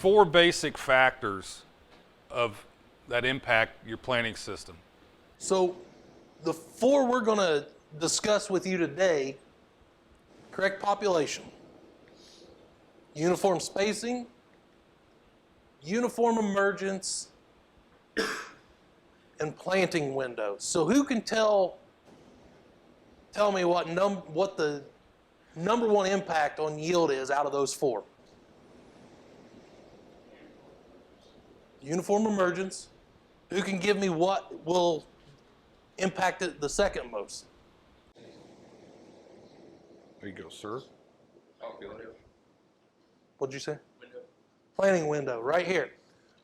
four basic factors that impact your planting system. So the four we're going to discuss with you today: correct population, uniform spacing, uniform emergence, and planting window. So who can tell me what the number one impact on yield is out of those four? Uniform emergence. Who can give me what will impact it the second most? There you go, sir. What'd you say? Window. Planting window, right here.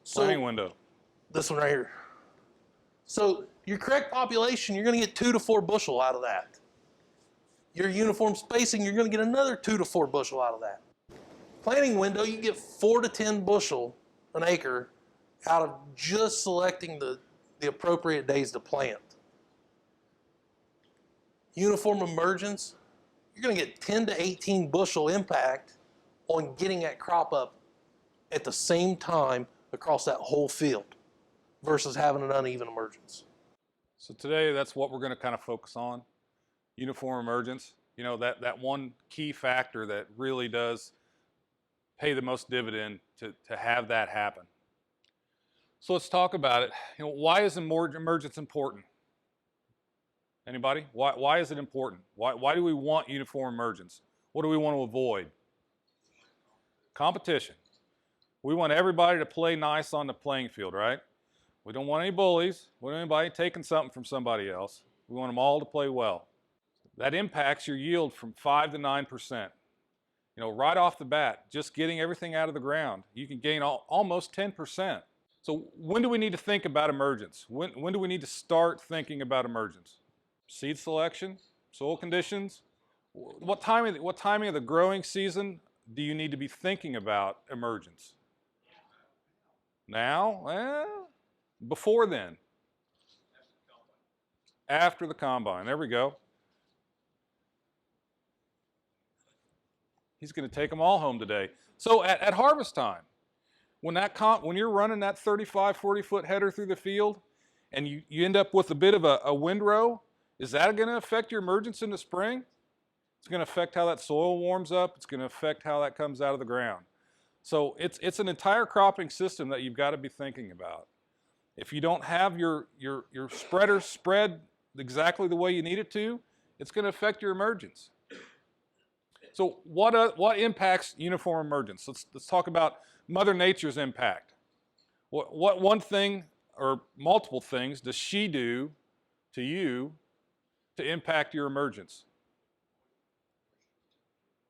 So, Planting window. This one right here. So your correct population, you're going to get 2 to 4 bushel out of that. Your uniform spacing, you're going to get another 2 to 4 bushel out of that. Planting window, you get 4 to 10 bushel an acre out of just selecting the appropriate days to plant. Uniform emergence, you're going to get 10 to 18 bushel impact on getting that crop up at the same time across that whole field versus having an uneven emergence. So today, that's what we're going to kind of focus on, uniform emergence. You know, that one key factor that really does pay the most dividend to have that happen. So let's talk about it. You know, why is emergence important? Anybody? Why is it important? Why do we want uniform emergence? What do we want to avoid? Competition. We want everybody to play nice on the playing field, right? We don't want any bullies. We don't want anybody taking something from somebody else. We want them all to play well. That impacts your yield from 5 to 9%. You know, right off the bat, just getting everything out of the ground, you can gain almost 10%. So when do we need to think about emergence? When do we need to start thinking about emergence? Seed selection, soil conditions. What timing of the growing season do you need to be thinking about emergence? Now? Well, before then. After the combine. There we go. He's going to take them all home today. So at harvest time, when you're running that 35, 40-foot header through the field and you end up with a bit of a windrow, is that going to affect your emergence in the spring? It's going to affect how that soil warms up. It's going to affect how that comes out of the ground. So it's an entire cropping system that you've got to be thinking about. If you don't have your spreader spread exactly the way you need it to, it's going to affect your emergence. So what impacts uniform emergence? Let's talk about Mother Nature's impact. What one thing or multiple things does she do to you to impact your emergence?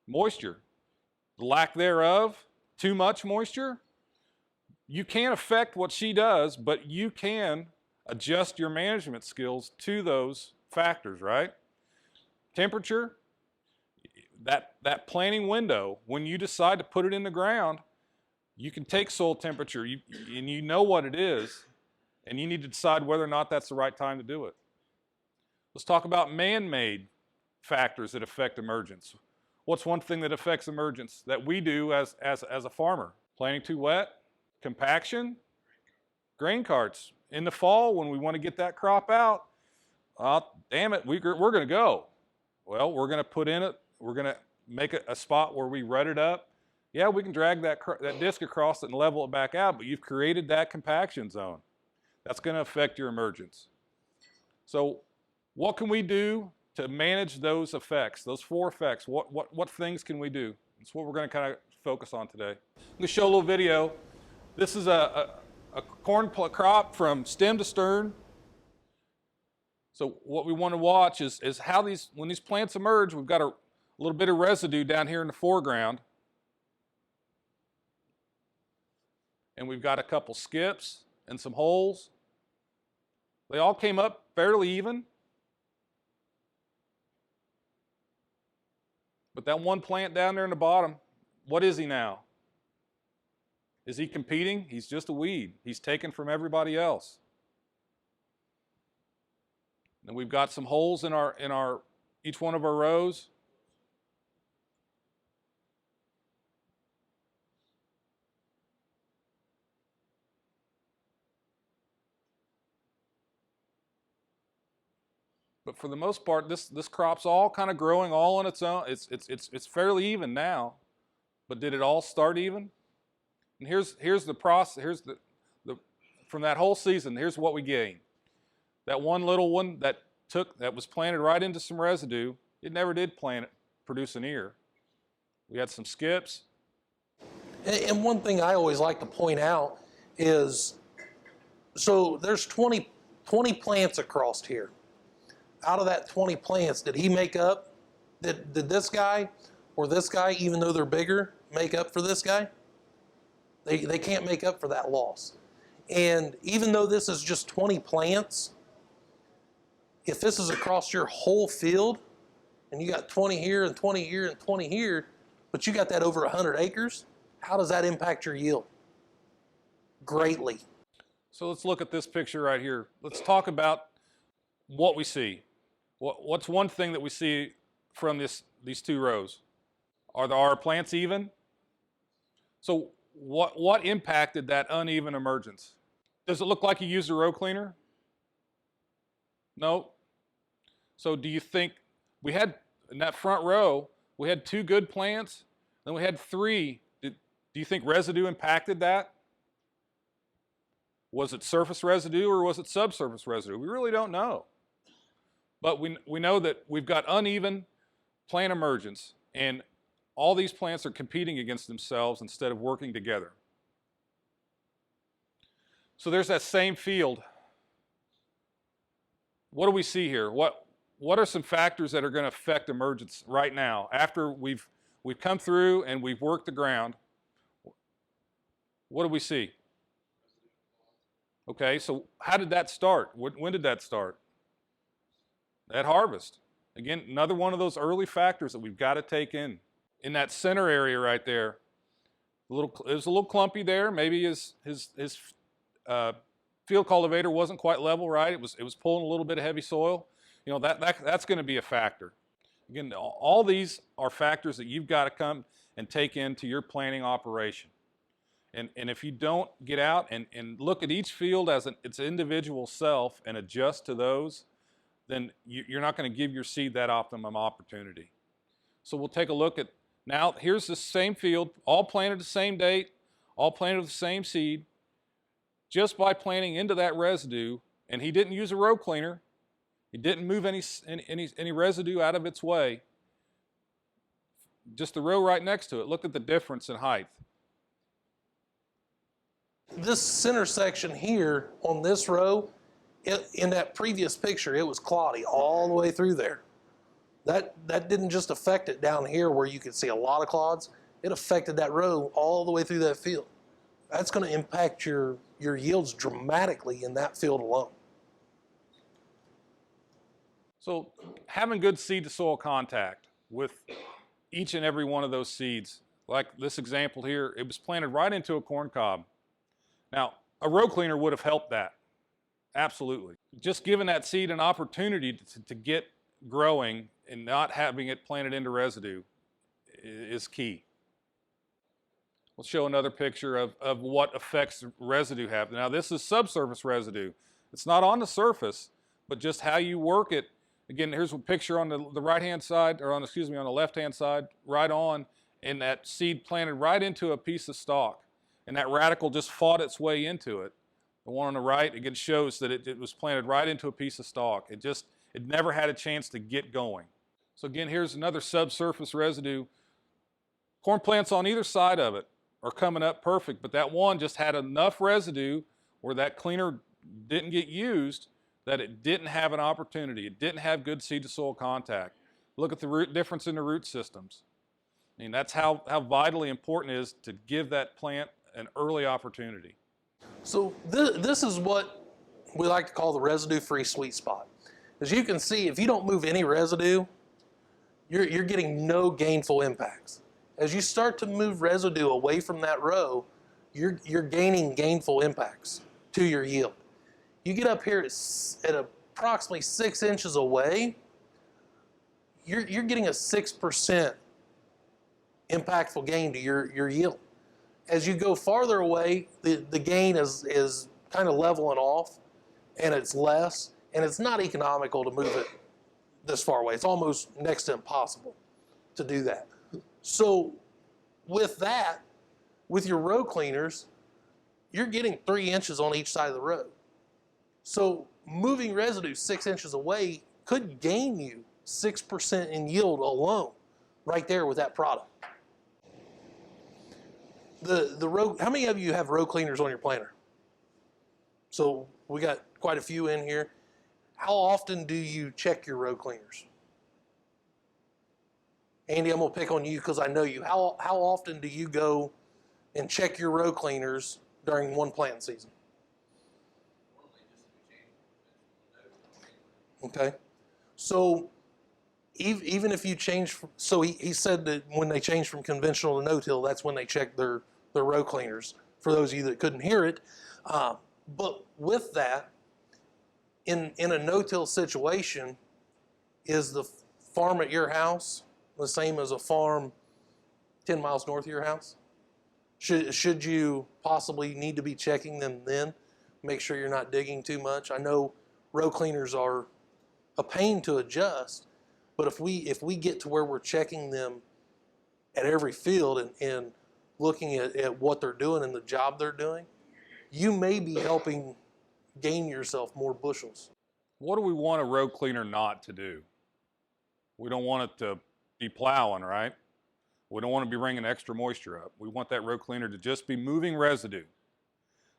Moisture, the lack thereof, too much moisture. You can't affect what she does, but you can adjust your management skills to those factors, right? Temperature, that planting window, when you decide to put it in the ground, you can take soil temperature, and you know what it is, and you need to decide whether or not that's the right time to do it. Let's talk about man-made factors that affect emergence. What's one thing that affects emergence that we do as a farmer? Planting too wet, compaction, grain carts. In the fall, when we want to get that crop out, damn it, we're going to go. Well, we're going to put in it. We're going to make a spot where we rut it up. Yeah, we can drag that disc across it and level it back out, but you've created that compaction zone. That's going to affect your emergence. So what can we do to manage those effects, those four effects? What things can we do? That's what we're going to kind of focus on today. I'm going to show a little video. This is a corn crop from stem to stern. So what we want to watch is how when these plants emerge, we've got a little bit of residue down here in the foreground. And we've got a couple skips and some holes. They all came up fairly even. But that one plant down there in the bottom, what is he now? Is he competing? He's just a weed. He's taken from everybody else. And we've got some holes in each one of our rows. But for the most part, this crop's all kind of growing all on its own. It's fairly even now, but did it all start even? And here's the process. Here's the from that whole season. Here's what we gained. That one little one that was planted right into some residue. It never did produce an ear. We had some skips. And one thing I always like to point out is, so there's 20 plants across here. Out of that 20 plants, did he make up, did this guy or this guy, even though they're bigger, make up for this guy? They can't make up for that loss. And even though this is just 20 plants, if this is across your whole field, and you got 20 here and 20 here and 20 here, but you got that over 100 acres, how does that impact your yield? Greatly. So let's look at this picture right here. Let's talk about what we see. What's one thing that we see from these two rows? Are our plants even? So what impacted that uneven emergence? Does it look like you used a row cleaner? No. So do you think we had, in that front row, we had 2 good plants, then we had 3. Do you think residue impacted that? Was it surface residue or was it subsurface residue? We really don't know. But we know that we've got uneven plant emergence, and all these plants are competing against themselves instead of working together. So there's that same field. What do we see here? What are some factors that are going to affect emergence right now after we've come through and we've worked the ground? What do we see? Okay, so how did that start? When did that start? At harvest. Again, another one of those early factors that we've got to take in. In that center area right there, it was a little clumpy there. Maybe his field cultivator wasn't quite level right. It was pulling a little bit of heavy soil. You know, that's going to be a factor. Again, all these are factors that you've got to come and take into your planting operation. And if you don't get out and look at each field as its individual self and adjust to those, then you're not going to give your seed that optimum opportunity. So we'll take a look at, now here's the same field, all planted the same date, all planted with the same seed. Just by planting into that residue, and he didn't use a row cleaner, he didn't move any residue out of its way, just the row right next to it. Look at the difference in height. This center section here on this row, in that previous picture, it was cloddy all the way through there. That didn't just affect it down here where you could see a lot of clods. It affected that row all the way through that field. That's going to impact your yields dramatically in that field alone. So having good seed to soil contact with each and every one of those seeds, like this example here, it was planted right into a corn cob. Now, a row cleaner would have helped that. Absolutely. Just giving that seed an opportunity to get growing and not having it planted into residue is key. We'll show another picture of what effects residue have. Now this is subsurface residue. It's not on the surface, but just how you work it. Again, here's a picture on the right-hand side, or on the left-hand side, right on, and that seed planted right into a piece of stalk. And that radical just fought its way into it. The one on the right, again, shows that it was planted right into a piece of stalk. It never had a chance to get going. So again, here's another subsurface residue. Corn plants on either side of it are coming up perfect, but that one just had enough residue where that cleaner didn't get used that it didn't have an opportunity. It didn't have good seed to soil contact. Look at the root difference in the root systems. I mean, that's how vitally important it is to give that plant an early opportunity. So this is what we like to call the residue-free sweet spot. As you can see, if you don't move any residue, you're getting no gainful impacts. As you start to move residue away from that row, you're gaining gainful impacts to your yield. You get up here at approximately 6 inches away, you're getting a 6% impactful gain to your yield. As you go farther away, the gain is kind of leveling off, and it's less, and it's not economical to move it this far away. It's almost next to impossible to do that. So with that, with your row cleaners, you're getting 3 inches on each side of the row. So moving residue 6 inches away could gain you 6% in yield alone, right there with that product. The row, how many of you have row cleaners on your planter? So we got quite a few in here. How often do you check your row cleaners? Andy, I'm gonna pick on you because I know you. How often do you go and check your row cleaners during one planting season? Okay, so even if you change, so he said that when they change from conventional to no-till, that's when they check their row cleaners. For those of you that couldn't hear it, but with that, in a no-till situation, is the farm at your house the same as a farm 10 miles north of your house? Should you possibly need to be checking them then? Make sure you're not digging too much. I know row cleaners are a pain to adjust, but if we get to where we're checking them at every field and looking at what they're doing and the job they're doing, you may be helping gain yourself more bushels. What do we want a row cleaner not to do? We don't want it to be plowing, right? We don't want to be bringing extra moisture up. We want that row cleaner to just be moving residue.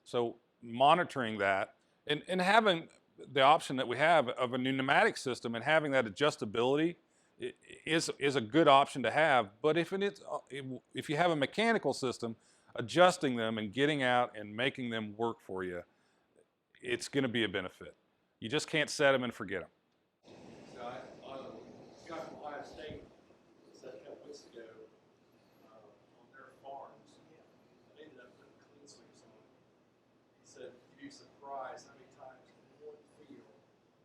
So monitoring that and having the option that we have of a new pneumatic system and having that adjustability is a good option to have. But if you have a mechanical system, adjusting them and getting out and making them work for you, it's going to be a benefit. You just can't set them and forget them. So I got from Ohio State said a couple weeks ago on their farms. They ended up putting clean sweeps on. He said you'd be surprised how many times in one field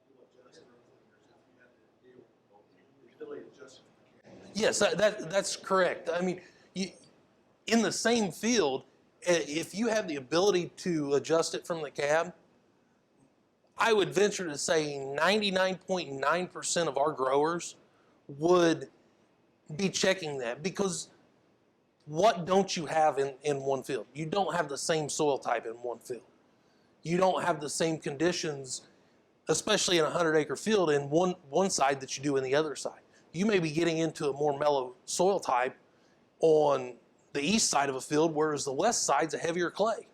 you'll adjust row cleaners if you had to deal with utility adjustment. Yes, that's correct. I mean, in the same field, if you have the ability to adjust it from the cab, I would venture to say 99.9% of our growers would be checking that, because what don't you have in one field? You don't have the same soil type in one field. You don't have the same conditions, especially in a 100-acre field, in one side that you do in the other side. You may be getting into a more mellow soil type on the east side of a field, whereas the west side's a heavier clay.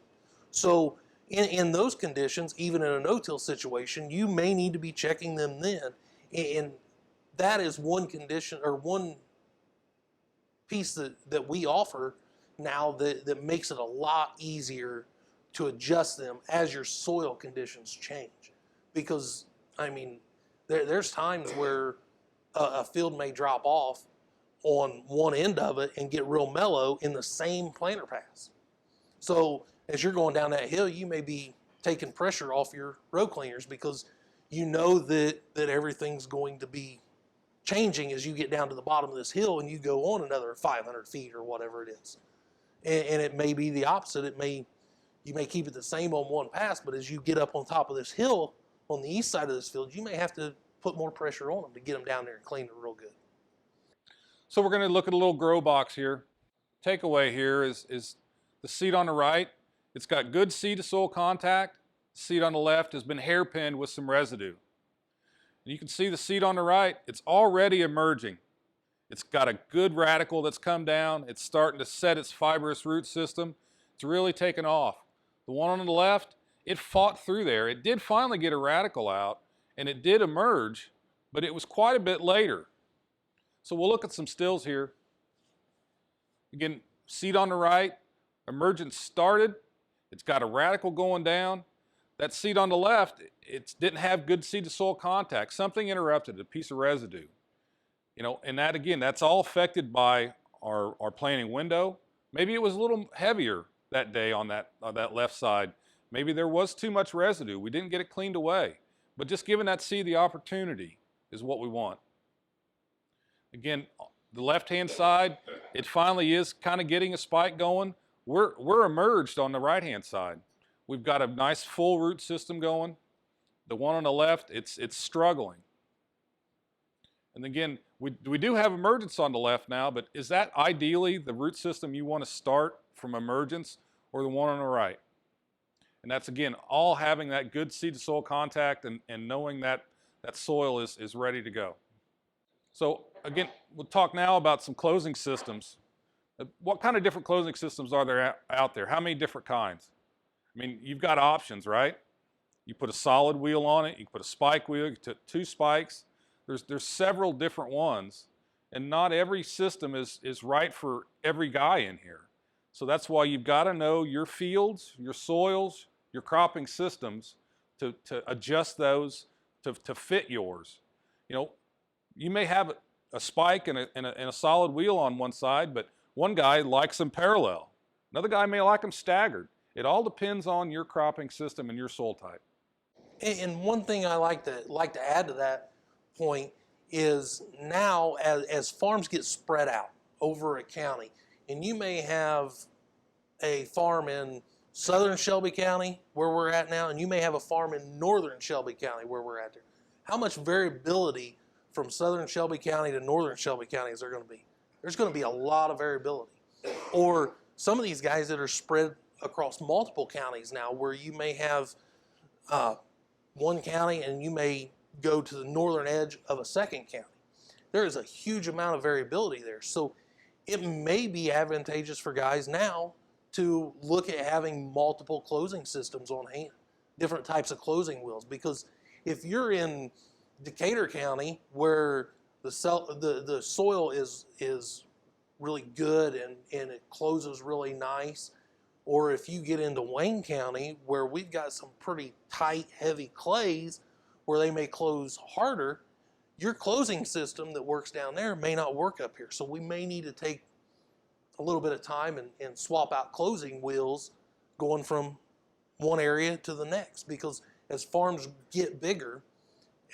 So in those conditions, even in a no-till situation, you may need to be checking them then. And that is one condition or one piece that we offer now that makes it a lot easier to adjust them as your soil conditions change. Because, I mean, there's times where a field may drop off on one end of it and get real mellow in the same planter pass. So as you're going down that hill, you may be taking pressure off your row cleaners because you know that everything's going to be changing as you get down to the bottom of this hill and you go on another 500 feet or whatever it is. And it may be the opposite. You may keep it the same on one pass, but as you get up on top of this hill on the east side of this field, you may have to put more pressure on them to get them down there and clean it real good. So we're going to look at a little grow box here. Takeaway here is the seed on the right. It's got good seed to soil contact. The seed on the left has been hairpinned with some residue. And you can see the seed on the right, it's already emerging. It's got a good radical that's come down. It's starting to set its fibrous root system. It's really taken off. The one on the left, it fought through there. It did finally get a radical out, and it did emerge, but it was quite a bit later. So we'll look at some stills here. Again, seed on the right, emergence started. It's got a radical going down. That seed on the left, it didn't have good seed to soil contact. Something interrupted, a piece of residue. You know, and that again, that's all affected by our planting window. Maybe it was a little heavier that day on that left side. Maybe there was too much residue. We didn't get it cleaned away. But just giving that seed the opportunity is what we want. Again, the left-hand side, it finally is kind of getting a spike going. We're emerged on the right-hand side. We've got a nice full root system going. The one on the left, it's struggling. And again, we do have Emergence on the left now, but is that ideally the root system you want to start from Emergence, or the one on the right? And that's, again, all having that good seed to soil contact and knowing that that soil is ready to go. So again, we'll talk now about some closing systems. What kind of different closing systems are there out there? How many different kinds? I mean, you've got options, right? You put a solid wheel on it, you put a spike wheel, you put 2 spikes. There's several different ones, and not every system is right for every guy in here. So that's why you've got to know your fields, your soils, your cropping systems to adjust those to fit yours. You know, you may have a spike and a solid wheel on one side, but one guy likes them parallel. Another guy may like them staggered. It all depends on your cropping system and your soil type. And one thing I like to add to that point is now as farms get spread out over a county, and you may have a farm in southern Shelby County where we're at now, and you may have a farm in northern Shelby County where we're at there. How much variability from southern Shelby County to northern Shelby County is there going to be? There's going to be a lot of variability. Or some of these guys that are spread across multiple counties now, where you may have one county and you may go to the northern edge of a second county. There is a huge amount of variability there. So it may be advantageous for guys now to look at having multiple closing systems on hand, different types of closing wheels. Because if you're in Decatur County where the soil is really good and it closes really nice, or if you get into Wayne County where we've got some pretty tight, heavy clays where they may close harder, your closing system that works down there may not work up here. So we may need to take a little bit of time and swap out closing wheels going from one area to the next, because as farms get bigger,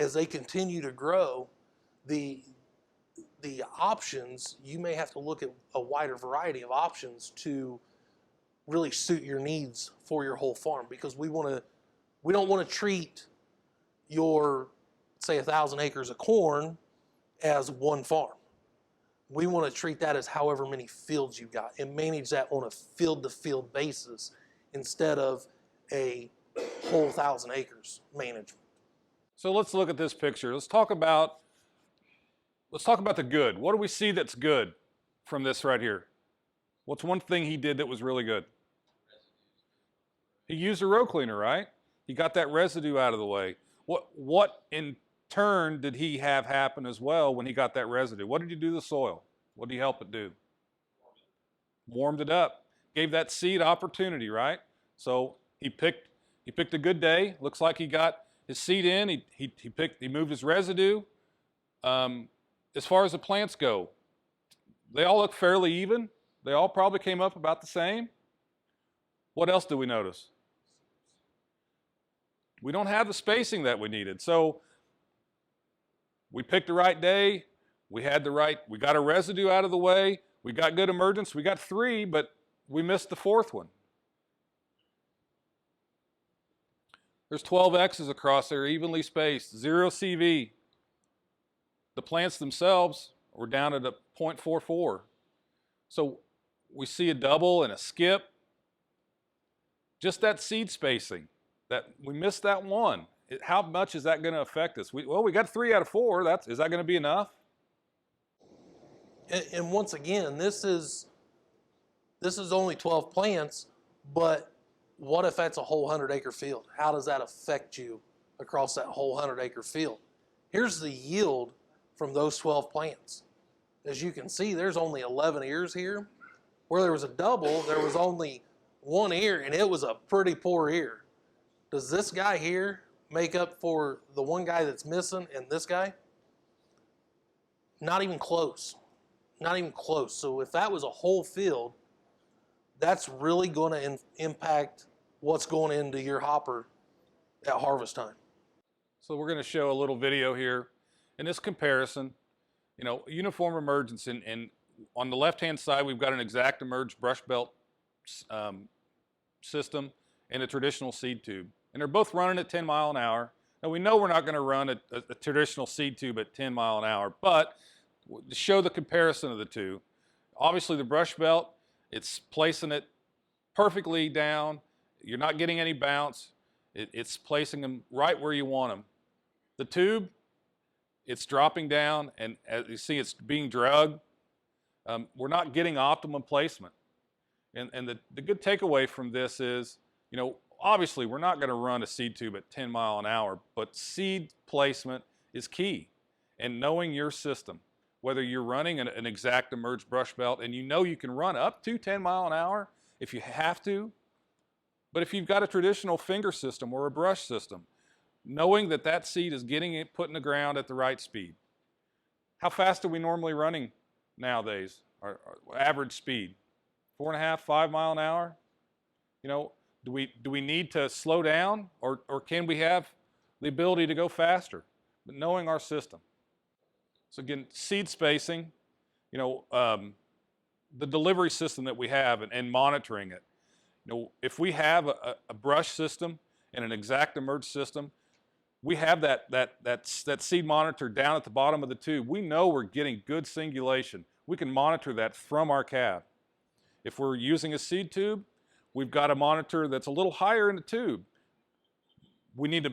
as they continue to grow, the options, you may have to look at a wider variety of options to really suit your needs for your whole farm, because we don't want to treat your, say, 1,000 acres of corn as one farm. We want to treat that as however many fields you got and manage that on a field-to-field basis instead of a whole 1,000 acres management. So let's look at this picture. Let's talk about the good. What do we see that's good from this right here? What's one thing he did that was really good? He used a row cleaner, right? He got that residue out of the way. What in turn did he have happen as well when he got that residue? What did he do to the soil? What did he help it do? Warmed it up. Gave that seed opportunity, right? So he picked a good day. Looks like he got his seed in. He moved his residue. As far as the plants go, they all look fairly even. They all probably came up about the same. What else do we notice? We don't have the spacing that we needed. So we picked the right day. We got a residue out of the way. We got good emergence. We got 3, but we missed the 4th one. There's 12 X's across there, evenly spaced, 0 CV. The plants themselves were down at a 0.44. So we see a double and a skip. Just that seed spacing, that we missed that one. How much is that going to affect us? We got 3 out of 4. Is that going to be enough? And once again, this is only 12 plants, but what if that's a whole 100-acre field? How does that affect you across that whole 100-acre field? Here's the yield from those 12 plants. As you can see, there's only 11 ears here. Where there was a double, there was only 1 ear, and it was a pretty poor ear. Does this guy here make up for the one guy that's missing and this guy? Not even close. Not even close. So if that was a whole field, that's really going to impact what's going into your hopper at harvest time. So we're going to show a little video here. In this comparison, uniform emergence, and on the left-hand side, we've got an exact emerge brush belt system and a traditional seed tube. And they're both running at 10 miles an hour. Now we know we're not going to run a traditional seed tube at 10 mile an hour, but to show the comparison of the two, obviously the brush belt, it's placing it perfectly down. You're not getting any bounce. It's placing them right where you want them. The tube, it's dropping down, and as you see, it's being drugged. We're not getting optimum placement. And the good takeaway from this is, you know, obviously we're not going to run a seed tube at 10 mile an hour, but seed placement is key. And knowing your system, whether you're running an exact emerged brush belt and you know you can run up to 10 mile an hour if you have to, but if you've got a traditional finger system or a brush system, knowing that that seed is getting it put in the ground at the right speed. How fast are we normally running nowadays? Our average speed, 4.5, 5 mile an hour? You know, do we need to slow down, or can we have the ability to go faster? But knowing our system. So again, seed spacing, you know, the delivery system that we have and monitoring it. You know, if we have a brush system and an exact emerge system, we have that seed monitor down at the bottom of the tube. We know we're getting good singulation. We can monitor that from our cab. If we're using a seed tube, we've got a monitor that's a little higher in the tube. We need to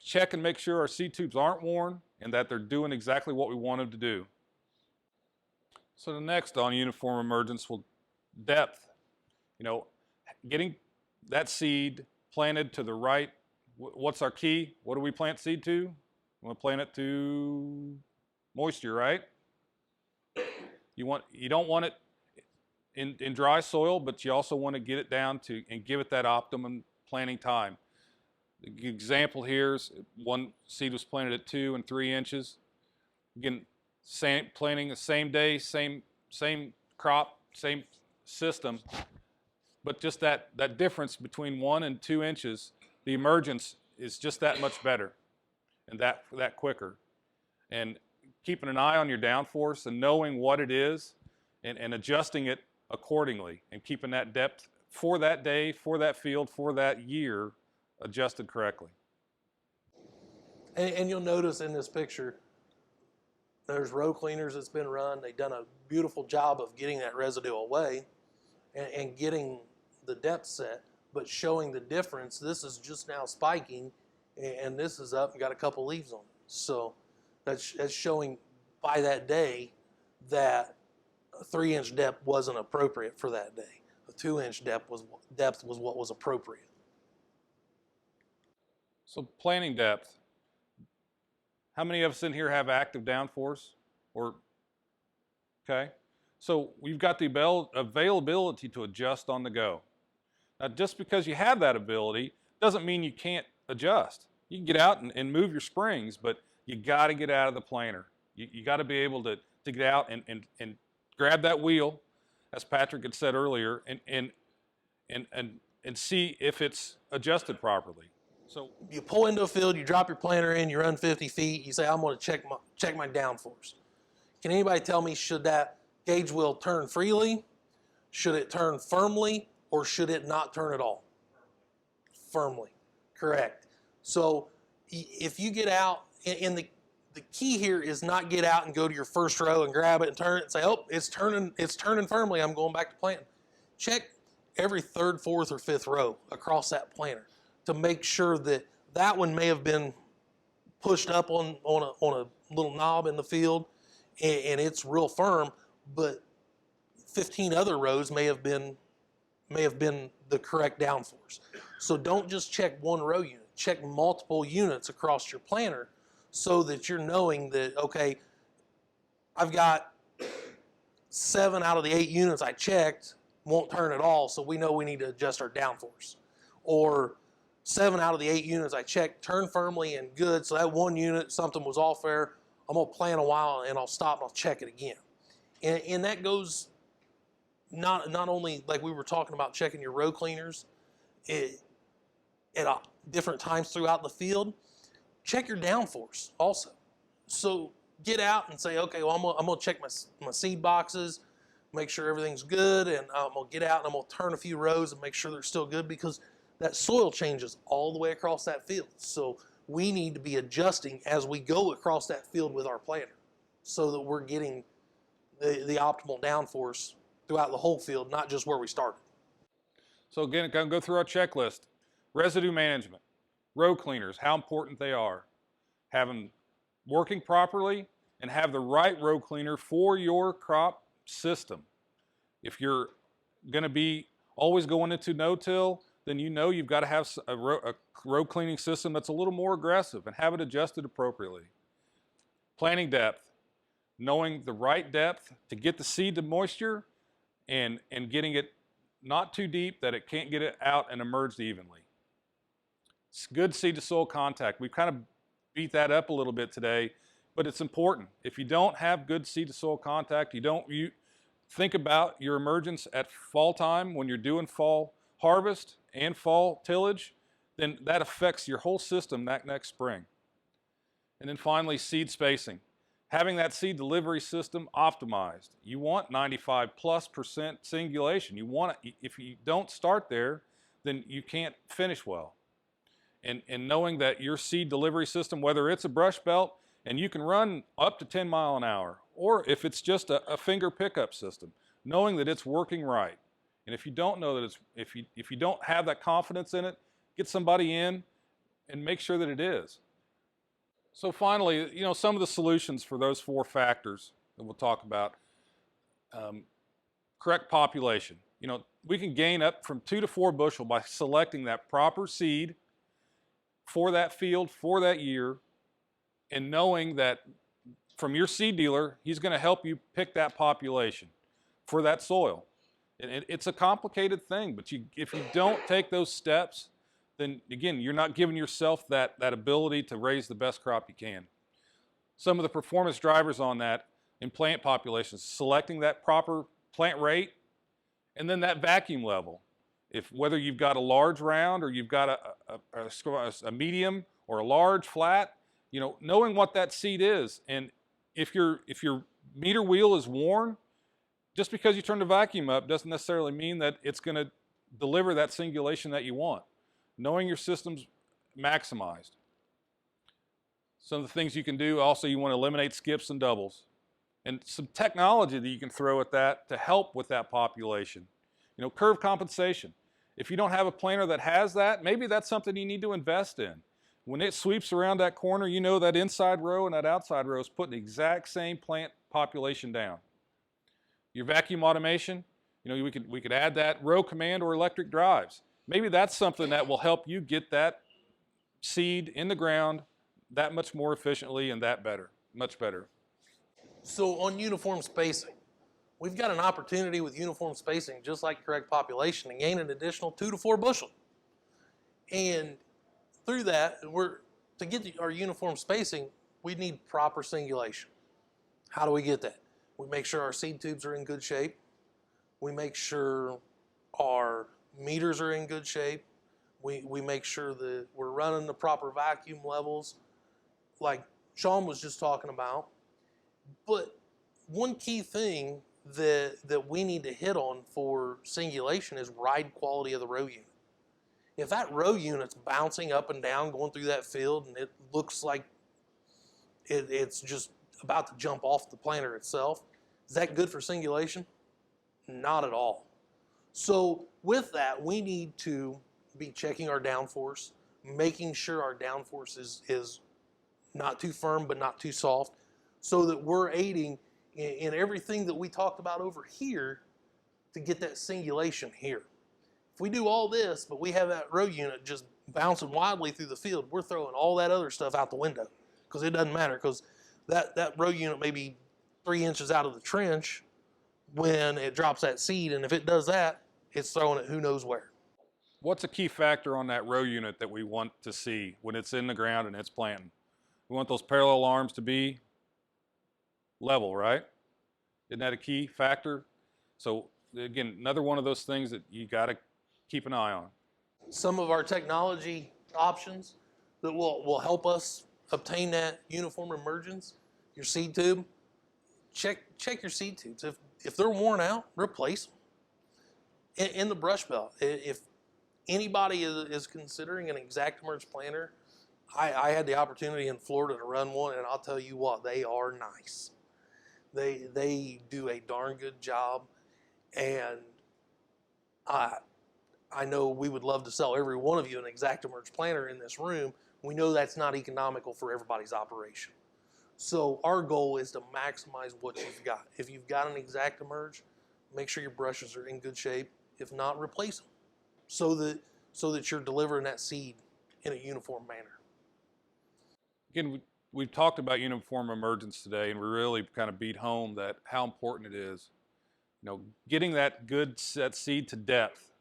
check and make sure our seed tubes aren't worn and that they're doing exactly what we want them to do. So the next on uniform emergence will depth. You know, getting that seed planted to the right. What's our key? What do we plant seed to? We want to plant it to moisture, right? You don't want it in dry soil, but you also want to get it down to and give it that optimum planting time. The example here is one seed was planted at 2 and 3 inches. Again, planting the same day, same crop, same system, but just that difference between 1 and 2 inches, the emergence is just that much better and that quicker. And keeping an eye on your downforce and knowing what it is and adjusting it accordingly and keeping that depth for that day, for that field, for that year adjusted correctly. And you'll notice in this picture, there's row cleaners that's been run. They've done a beautiful job of getting that residue away and getting the depth set, but showing the difference. This is just now spiking, and this is up and got a couple leaves on it. So that's showing by that day that a 3-inch depth wasn't appropriate for that day. A 2-inch depth was what was appropriate. So planting depth. How many of us in here have active downforce? Okay. So we've got the availability to adjust on the go. Now, just because you have that ability doesn't mean you can't adjust. You can get out and move your springs, but you got to get out of the planer. You got to be able to get out and grab that wheel, as Patrick had said earlier, and see if it's adjusted properly. So you pull into a field, you drop your planter in, you run 50 feet, you say, I'm going to check my downforce. Can anybody tell me, should that gauge wheel turn freely? Should it turn firmly? Or should it not turn at all? Firmly. Correct. So if you get out, and the key here is not get out and go to your first row and grab it and turn it and say, oh, it's turning firmly, I'm going back to planting. Check every 3rd, 4th, or 5th row across that planter to make sure that that one may have been pushed up on a little knob in the field and it's real firm, but 15 other rows may have been the correct downforce. So don't just check one row unit, check multiple units across your planter so that you're knowing that, okay, I've got 7 out of the 8 units I checked won't turn at all, so we know we need to adjust our downforce. Or 7 out of the 8 units I checked turn firmly and good, so that 1 unit, something was off there, I'm gonna plan a while and I'll stop and I'll check it again. And that goes not only like we were talking about checking your row cleaners at different times throughout the field, check your downforce also. So get out and say, okay, well, I'm gonna check my seed boxes, make sure everything's good, and I'm gonna get out and I'm gonna turn a few rows and make sure they're still good, because that soil changes all the way across that field. So we need to be adjusting as we go across that field with our planter so that we're getting the optimal downforce throughout the whole field, not just where we started. So again, going to go through our checklist. Residue management, row cleaners, how important they are. Have them working properly and have the right row cleaner for your crop system. If you're going to be always going into no-till, then you know you've got to have a row cleaning system that's a little more aggressive and have it adjusted appropriately. Planting depth, knowing the right depth to get the seed to moisture and getting it not too deep that it can't get it out and emerge evenly. It's good seed to soil contact. We've kind of beat that up a little bit today, but it's important. If you don't have good seed to soil contact, you think about your emergence at fall time when you're doing fall harvest and fall tillage, then that affects your whole system that next spring. And then finally, seed spacing. Having that seed delivery system optimized. You want 95+% singulation. You want it, if you don't start there, then you can't finish well. And knowing that your seed delivery system, whether it's a brush belt and you can run up to 10 miles an hour, or if it's just a finger pickup system, knowing that it's working right. And if you don't know that if you don't have that confidence in it, get somebody in and make sure that it is. So finally, some of the solutions for those 4 factors that we'll talk about. Correct population. We can gain up from 2 to 4 bushel by selecting that proper seed for that field, for that year, and knowing that from your seed dealer, he's going to help you pick that population for that soil. And it's a complicated thing, but if you don't take those steps, then again, you're not giving yourself that ability to raise the best crop you can. Some of the performance drivers on that in plant populations, selecting that proper plant rate, and then that vacuum level. Whether you've got a large round or you've got a medium or a large flat, knowing what that seed is. And if your meter wheel is worn, just because you turn the vacuum up doesn't necessarily mean that it's going to deliver that singulation that you want. Knowing your system's maximized. Some of the things you can do, also you want to eliminate skips and doubles. And some technology that you can throw at that to help with that population. Curve compensation. If you don't have a planter that has that, maybe that's something you need to invest in. When it sweeps around that corner, that inside row and that outside row is putting the exact same plant population down. Your vacuum automation, we could add that row command or electric drives. Maybe that's something that will help you get that seed in the ground that much more efficiently and much better. So on uniform spacing, we've got an opportunity with uniform spacing, just like correct population, to gain an additional 2 to 4 bushel. And through that, to get our uniform spacing, we need proper singulation. How do we get that? We make sure our seed tubes are in good shape. We make sure our meters are in good shape. We make sure that we're running the proper vacuum levels, like Shawn was just talking about. But one key thing that we need to hit on for singulation is ride quality of the row unit. If that row unit's bouncing up and down going through that field and it looks like it's just about to jump off the planter itself, is that good for singulation? Not at all. So with that, we need to be checking our downforce, making sure our downforce is not too firm but not too soft, so that we're aiding in everything that we talked about over here to get that singulation here. If we do all this, but we have that row unit just bouncing wildly through the field, we're throwing all that other stuff out the window, because it doesn't matter, because that row unit may be 3 inches out of the trench when it drops that seed, and if it does that, it's throwing it who knows where. What's a key factor on that row unit that we want to see when it's in the ground and it's planting? We want those parallel arms to be level, right? Isn't that a key factor? So again, another one of those things that you got to keep an eye on. Some of our technology options that will help us obtain that uniform emergence, your seed tube, check your seed tubes. If they're worn out, replace them. In the brush belt, if anybody is considering an ExactEmerge planter I had the opportunity in Florida to run one, and I'll tell you what, they are nice. They do a darn good job, and I know we would love to sell every one of you an ExactEmerge planter in this room. We know that's not economical for everybody's operation. So our goal is to maximize what you've got. If you've got an ExactEmerge, make sure your brushes are in good shape. If not, replace them so that you're delivering that seed in a uniform manner. Again, we've talked about uniform emergence today, and we really kind of beat home that how important it is. Getting that seed to depth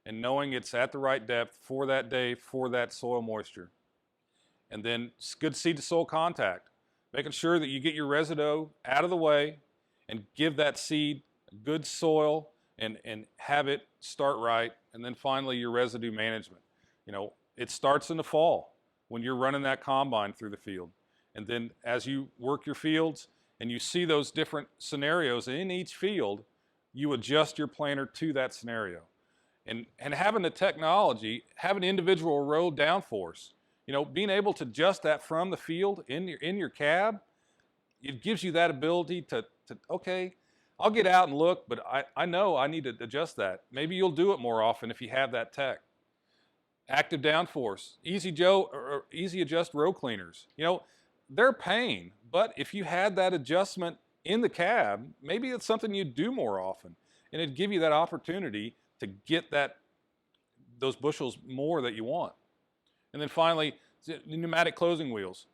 and knowing it's at the right depth for that day, for that soil moisture. And then good seed to soil contact, making sure that you get your residue out of the way and give that seed good soil and have it start right. And then finally, your residue management. It starts in the fall when you're running that combine through the field. And then as you work your fields and you see those different scenarios in each field, you adjust your planter to that scenario. And having the technology, having individual row downforce, being able to adjust that from the field in your cab, it gives you that ability to okay, I'll get out and look, but I know I need to adjust that. Maybe you'll do it more often if you have that tech. Active downforce, easy adjust row cleaners. They're pain, but if you had that adjustment in the cab, maybe it's something you do more often, and it'd give you that opportunity to get those bushels more that you want. And then finally, the pneumatic closing wheels.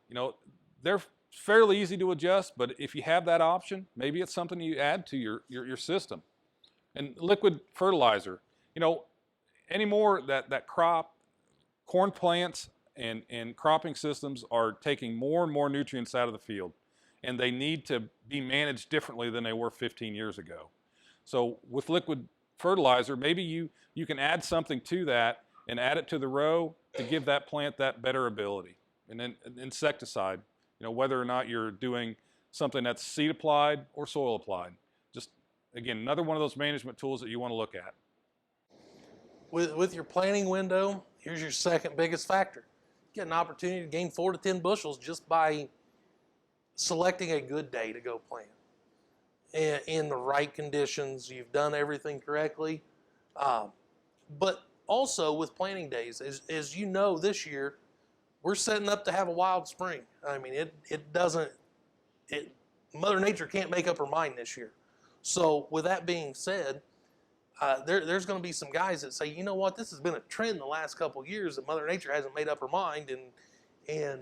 They're fairly easy to adjust, but if you have that option, maybe it's something you add to your system. And liquid fertilizer. Anymore that corn plants and cropping systems are taking more and more nutrients out of the field, and they need to be managed differently than they were 15 years ago. So with liquid fertilizer, maybe you can add something to that and add it to the row to give that plant that better ability. And then insecticide, whether or not you're doing something that's seed applied or soil applied. Just, again, another one of those management tools that you want to look at. With your planting window, here's your second biggest factor. You get an opportunity to gain 4 to 10 bushels just by selecting a good day to go plant. In the right conditions, you've done everything correctly. But also with planting days, as you know, this year, we're setting up to have a wild spring. I mean, Mother Nature can't make up her mind this year. So with that being said, there's going to be some guys that say, you know what, this has been a trend the last couple of years that Mother Nature hasn't made up her mind, and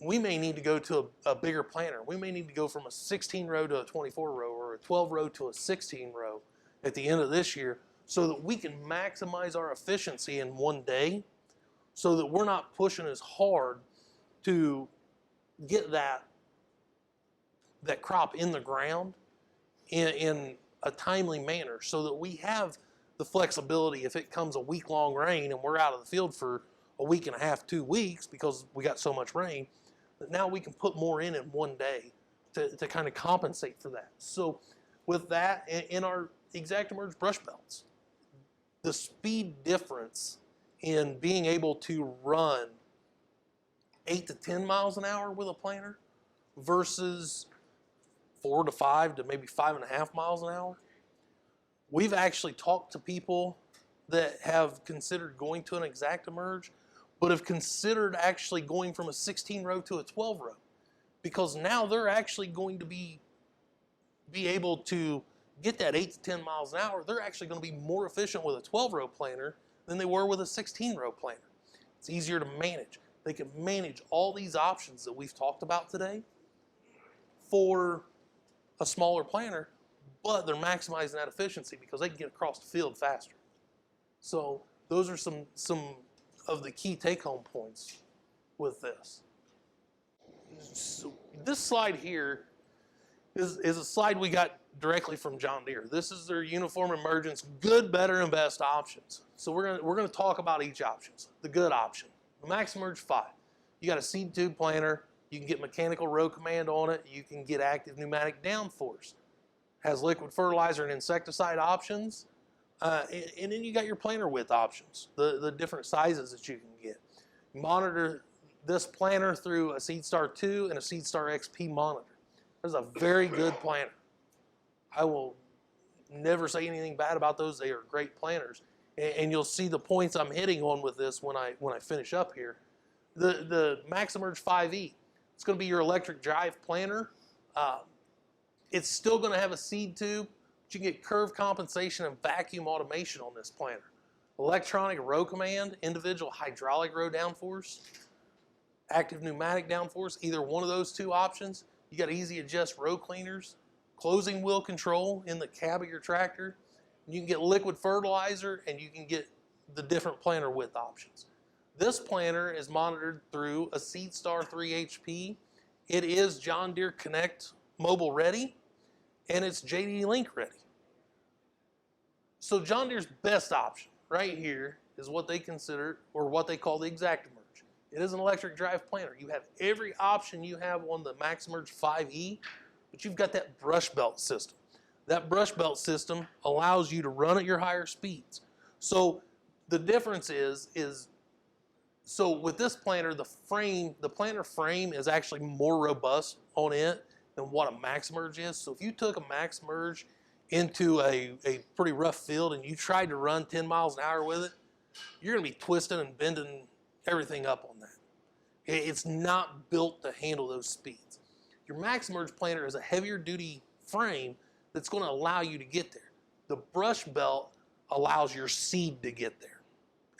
we may need to go to a bigger planter. We may need to go from a 16 row to a 24 row or a 12 row to a 16 row at the end of this year so that we can maximize our efficiency in one day so that we're not pushing as hard to get that crop in the ground in a timely manner so that we have the flexibility if it comes a week-long rain and we're out of the field for a week and a half, 2 weeks because we got so much rain, that now we can put more in one day to kind of compensate for that. So with that, in our ExactEmerge brush belts, the speed difference in being able to run 8 to 10 miles an hour with a planter versus 4 to 5 to maybe 5.5 miles an hour. We've actually talked to people that have considered going to an ExactEmerge, but have considered actually going from a 16 row to a 12 row, because now they're actually going to be able to get that 8 to 10 miles an hour. They're actually going to be more efficient with a 12 row planter than they were with a 16 row planter. It's easier to manage. They can manage all these options that we've talked about today for a smaller planter, but they're maximizing that efficiency because they can get across the field faster. So those are some of the key take-home points with this. So this slide here is a slide we got directly from John Deere. This is their uniform emergence, good, better, and best options. So we're gonna talk about each options. The good option, the MaxEmerge 5. You got a seed tube planter. You can get mechanical row command on it. You can get active pneumatic downforce. Has liquid fertilizer and insecticide options. And then you got your planter width options, the different sizes that you can get. Monitor this planter through a SeedStar 2 and a SeedStar XP monitor. There's a very good planter. I will never say anything bad about those. They are great planters. And you'll see the points I'm hitting on with this when I finish up here. The MaxEmerge 5E, it's going to be your electric drive planter. It's still going to have a seed tube, but you can get curve compensation and vacuum automation on this planter. Electronic row command, individual hydraulic row downforce, active pneumatic downforce, either one of those two options. You got easy adjust row cleaners, closing wheel control in the cab of your tractor. You can get liquid fertilizer, and you can get the different planter width options. This planter is monitored through a SeedStar 3 HP. It is John Deere Connect mobile ready, and it's JD Link ready. So John Deere's best option right here is what they consider, or what they call the ExactEmerge. It is an electric drive planter. You have every option you have on the MaxEmerge 5E, but you've got that brush belt system. That brush belt system allows you to run at your higher speeds. So the difference is so with this planter, the planter frame is actually more robust on it than what a MaxEmerge is. So if you took a MaxEmerge into a pretty rough field and you tried to run 10 miles an hour with it, you're going to be twisting and bending everything up on that. It's not built to handle those speeds. Your MaxEmerge planter is a heavier duty frame that's going to allow you to get there. The brush belt allows your seed to get there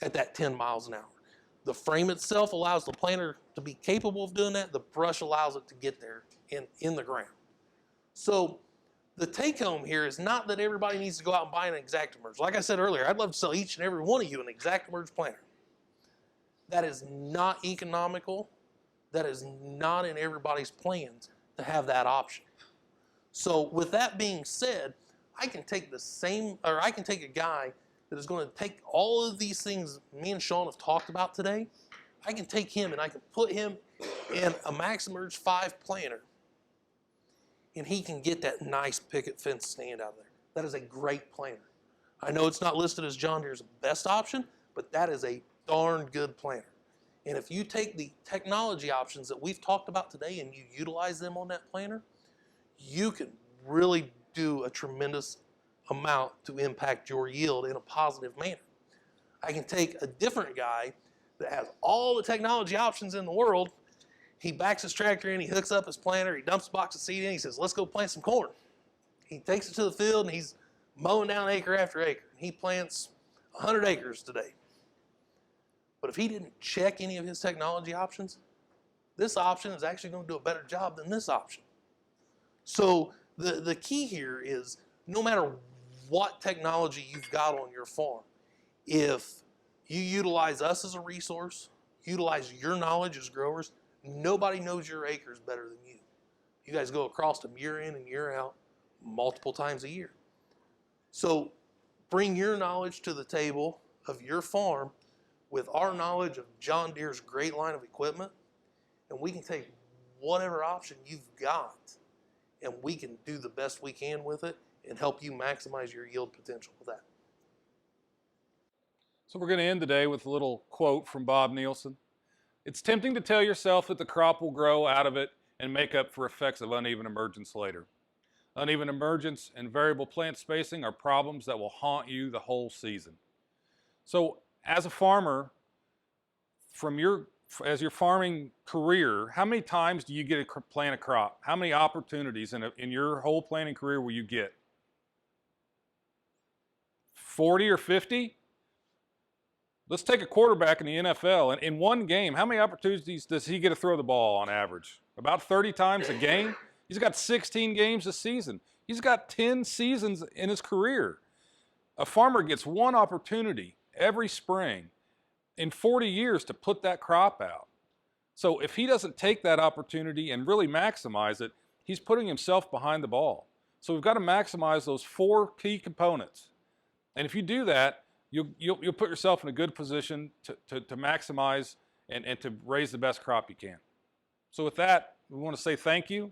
at that 10 miles an hour. The frame itself allows the planter to be capable of doing that. The brush allows it to get there in the ground. So the take home here is not that everybody needs to go out and buy an ExactEmerge. Like I said earlier, I'd love to sell each and every one of you an ExactEmerge planter. That is not economical. That is not in everybody's plans to have that option. So with that being said, I can take a guy that is going to take all of these things me and Shawn have talked about today. I can take him and I can put him in a MaxEmerge 5 planter, and he can get that nice picket fence stand out of there. That is a great planter. I know it's not listed as John Deere's best option, but that is a darn good planter. And if you take the technology options that we've talked about today and you utilize them on that planter, you can really do a tremendous amount to impact your yield in a positive manner. I can take a different guy that has all the technology options in the world. He backs his tractor in, he hooks up his planter, he dumps a box of seed in, he says, let's go plant some corn. He takes it to the field and he's mowing down acre after acre. He plants 100 acres today. But if he didn't check any of his technology options, this option is actually going to do a better job than this option. So the key here is no matter what technology you've got on your farm, if you utilize us as a resource, utilize your knowledge as growers, nobody knows your acres better than you. You guys go across them year in and year out multiple times a year. So bring your knowledge to the table of your farm with our knowledge of John Deere's great line of equipment, and we can take whatever option you've got and we can do the best we can with it and help you maximize your yield potential with that. So we're going to end today with a little quote from Bob Nielsen. It's tempting to tell yourself that the crop will grow out of it and make up for effects of uneven emergence later. Uneven emergence and variable plant spacing are problems that will haunt you the whole season. So as a farmer, as your farming career, how many times do you get to plant a crop? How many opportunities in your whole planting career will you get? 40 or 50? Let's take a quarterback in the NFL. And in one game, how many opportunities does he get to throw the ball on average? About 30 times a game? He's got 16 games a season. He's got 10 seasons in his career. A farmer gets one opportunity every spring in 40 years to put that crop out. So if he doesn't take that opportunity and really maximize it, he's putting himself behind the ball. So we've got to maximize those 4 key components. And if you do that, you'll put yourself in a good position to maximize and to raise the best crop you can. So with that, we want to say thank you.